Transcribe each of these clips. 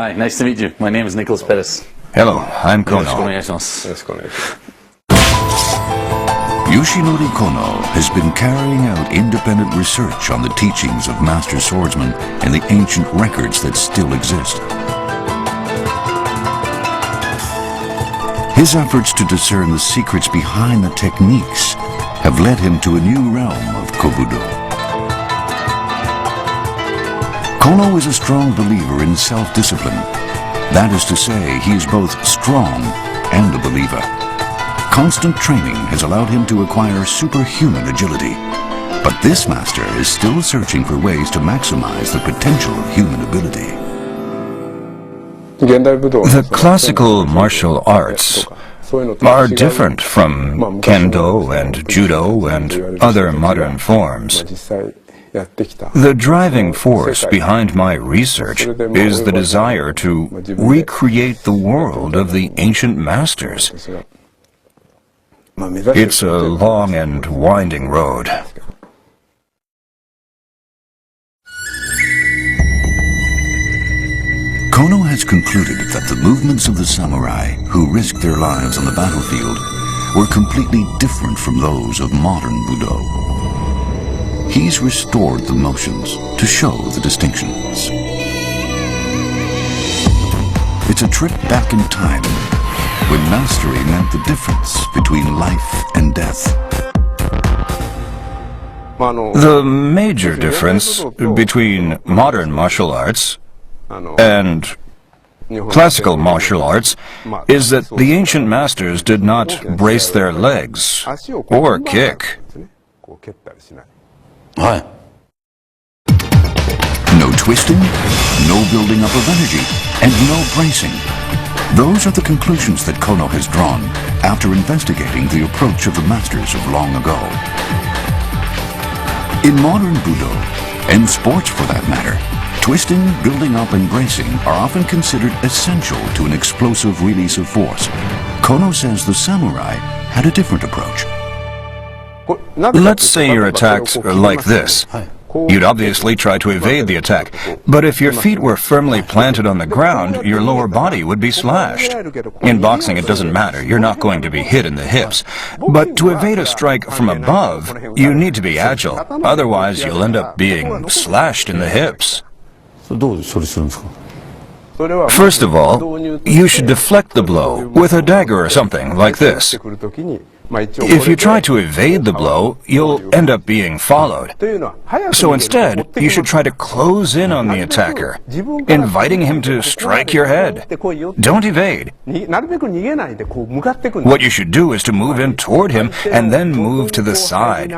Hi, nice to meet you. My name is Nicholas Pettas. Hello, I'm Kono. Yoshinori Kono has been carrying out independent research on the teachings of master swordsmen and the ancient records that still exist. His efforts to discern the secrets behind the techniques have led him to a new realm of Kobudo. Kono is a strong believer in self-discipline. That is to say, he is both strong and a believer. Constant training has allowed him to acquire superhuman agility. But this master is still searching for ways to maximize the potential of human ability. The classical martial arts are different from kendo and judo and other modern forms. The driving force behind my research is the desire to recreate the world of the ancient masters. It's a long and winding road. Kono has concluded that the movements of the samurai who risked their lives on the battlefield were completely different from those of modern Budo. He's restored the motions to show the distinctions. It's a trip back in time when mastery meant the difference between life and death. The major difference between modern martial arts and classical martial arts is that the ancient masters did not brace their legs or kick. No twisting, no building up of energy, and no bracing. Those are the conclusions that Kono has drawn after investigating the approach of the masters of long ago. In modern Budo, and sports for that matter, twisting, building up, and bracing are often considered essential to an explosive release of force. Kono says the samurai had a different approach. Let's say you're attacked like this. You'd obviously try to evade the attack, but if your feet were firmly planted on the ground, your lower body would be slashed. In boxing, it doesn't matter. You're not going to be hit in the hips. But to evade a strike from above, you need to be agile. Otherwise, you'll end up being slashed in the hips. First of all, you should deflect the blow with a dagger or something like this. If you try to evade the blow, you'll end up being followed. So instead, you should try to close in on the attacker, inviting him to strike your head. Don't evade. What you should do is to move in toward him and then move to the side.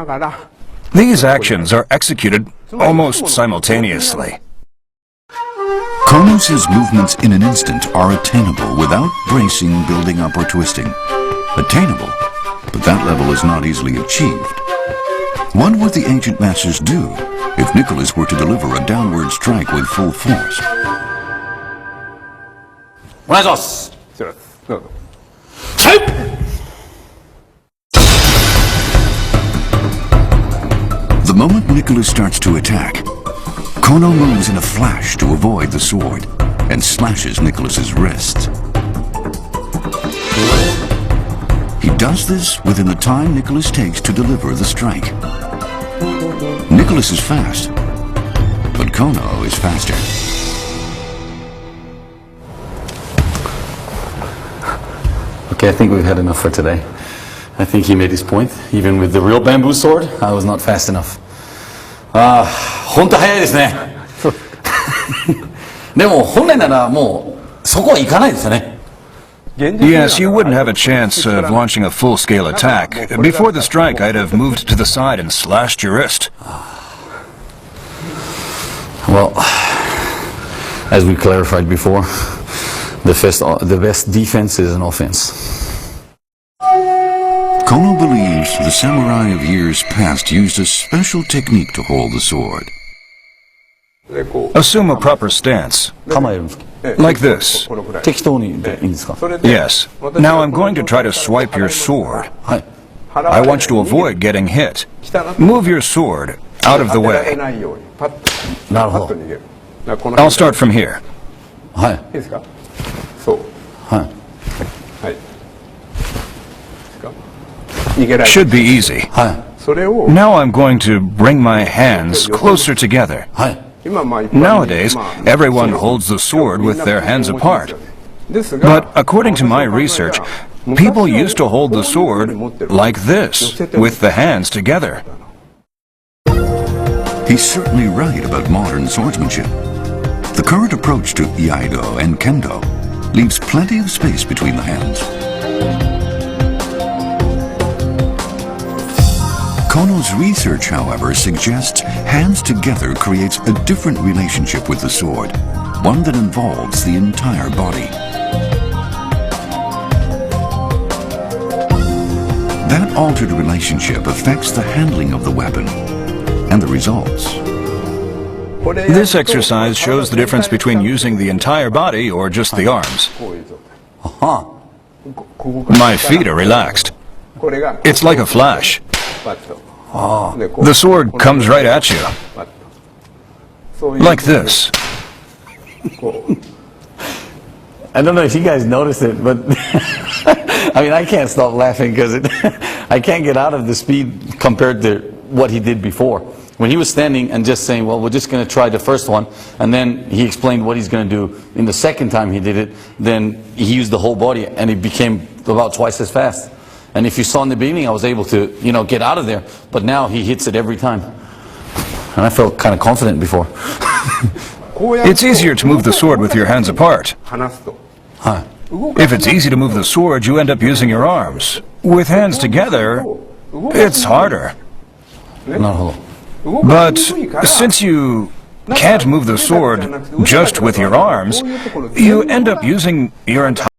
These actions are executed almost simultaneously. Kono says movements in an instant are attainable without bracing, building up, or twisting. Attainable, but that level is not easily achieved. What would the ancient masters do if Nicholas were to deliver a downward strike with full force? The moment Nicholas starts to attack, Kono moves in a flash to avoid the sword and slashes Nicholas's wrists. He does this within the time Nicholas takes to deliver the strike. Nicholas is fast, but Kono is faster. Okay, I think we've had enough for today. I think he made his point. Even with the real bamboo sword, I was not fast enough. 本当早いですね。でも本来ならもうそこは行かないですよね。Yes, you wouldn't have a chance of launching a full-scale attack. Before the strike, I'd have moved to the side and slashed your wrist. Well, as we clarified before, the best defense is an offense. Kono believes the samurai of years past used a special technique to hold the sword. Assume a proper stance. Like this. Yes. Now I'm going to try to swipe your sword. I want you to avoid getting hit. Move your sword out of the way. I'll start from here. はい。いいですか？そう。はい。はい。ですか？逃げられる。 Should be easy. はい。それを Now I'm going to bring my hands closer together. はい。 今まあ一般に Nowadays, everyone holds the sword with their hands apart. ですが But according to my research, people used to hold the sword like this, with the hands together. He's certainly right about modern swordsmanship. The current approach to Iaido and Kendo leaves plenty of space between the hands. Kono's research, however, suggests hands together creates a different relationship with the sword, one that involves the entire body. That altered relationship affects the handling of the weapon and the results. This exercise shows the difference between using the entire body or just the arms. は My feet are relaxed. これが It's like a flash. パッとでこう The sword comes right at you, パッとそういう like this. こう I don't know if you guys noticed it, but I mean, I can't stop laughing because I can't get out of the speed compared to what he did before. When he was standing and just saying, well, we're just going to try the first one, and then he explained what he's going to do in the second time he did it, then he used the whole body, and it became about twice as fast. And if you saw in the beginning, I was able to, get out of there, but now he hits it every time. And I felt kind of confident before. こうやって It's easier to move the sword with your hands apart. 離すと はい。 If it's easy to move the sword, you end up using your arms. With hands together, it's harder. なるほど。 But since you can't move the sword just with your arms, you end up using your entire